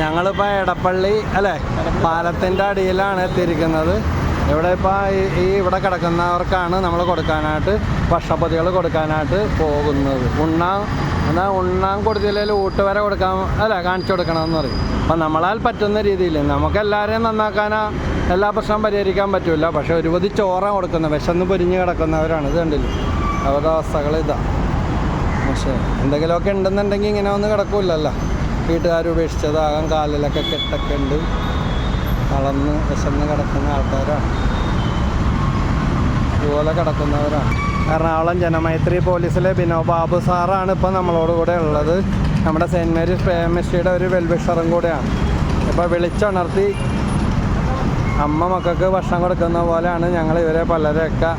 ഞങ്ങളിപ്പോൾ എടപ്പള്ളി അല്ലേ, പാലത്തിൻ്റെ അടിയിലാണ് എത്തിയിരിക്കുന്നത്. ഇവിടെ ഇപ്പോൾ ഇവിടെ കിടക്കുന്നവർക്കാണ് നമ്മൾ കൊടുക്കാനായിട്ട് ഭക്ഷണപ്പൊതികൾ കൊടുക്കാനായിട്ട് പോകുന്നത്. ഉണ്ണാൻ കൊടുത്തില്ലെങ്കിൽ ഊട്ടുവരെ കൊടുക്കാൻ അല്ല കാണിച്ചു കൊടുക്കണമെന്ന് പറയും. അപ്പം നമ്മളാൽ പറ്റുന്ന രീതിയിൽ നമുക്ക് എല്ലാവരെയും നന്നാക്കാനോ എല്ലാ പ്രശ്നവും പരിഹരിക്കാൻ പറ്റില്ല. പക്ഷേ ഒരുപതി ചോറ കൊടുക്കുന്നത് വിശന്ന് പൊരിഞ്ഞ് കിടക്കുന്നവരാണ്. ഇത് കണ്ടില്ല അവരുടെ അവസ്ഥകൾ ഇതാണ്. പക്ഷേ എന്തെങ്കിലുമൊക്കെ ഉണ്ടെന്നുണ്ടെങ്കിൽ ഇങ്ങനെ ഒന്നും കിടക്കില്ലല്ലോ. വീട്ടുകാർ ഉപേക്ഷിച്ചതാകാം, കാലിലൊക്കെ കെട്ടൊക്കെ ഉണ്ട്, വളർന്ന് വിശന്ന് കിടക്കുന്ന ആൾക്കാരാണ്, ഇതുപോലെ കിടക്കുന്നവരാണ്. എറണാകുളം ജനമൈത്രി പോലീസിലെ ബിനോബ് ബാബു സാറാണ് ഇപ്പോൾ നമ്മളോട് കൂടെ ഉള്ളത്. നമ്മുടെ സെൻറ്റ് മേരീസ് പ്രേമശ്രീയുടെ ഒരു വെൽവിഷറും കൂടെയാണ്. ഇപ്പോൾ വിളിച്ചുണർത്തി അമ്മ മക്കൾക്ക് ഭക്ഷണം കൊടുക്കുന്ന പോലെയാണ് ഞങ്ങൾ ഇവരെ പലരെയൊക്കെ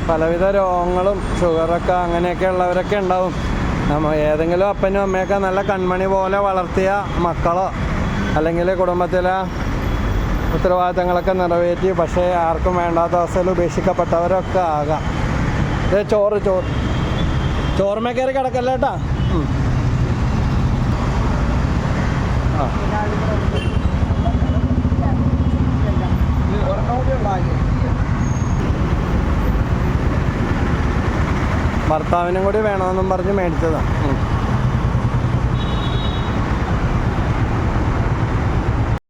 പലവിധ രോഗങ്ങളും ഷുഗറൊക്കെ അങ്ങനെയൊക്കെ ഉള്ളവരൊക്കെ ഉണ്ടാവും. ഏതെങ്കിലും അപ്പനും അമ്മയൊക്കെ നല്ല കൺമണി പോലെ വളർത്തിയ മക്കളോ അല്ലെങ്കിൽ കുടുംബത്തിലെ ഉത്തരവാദിത്തങ്ങളൊക്കെ നിറവേറ്റി പക്ഷേ ആർക്കും വേണ്ടാത്ത അവസ്ഥയിൽ ഉപേക്ഷിക്കപ്പെട്ടവരൊക്കെ ആകാം. ചോർമ കയറി കിടക്കല്ലേ കേട്ടാ. ഭർത്താവിനും കൂടി വേണമെന്നും പറഞ്ഞ് മേടിച്ചതാണ്.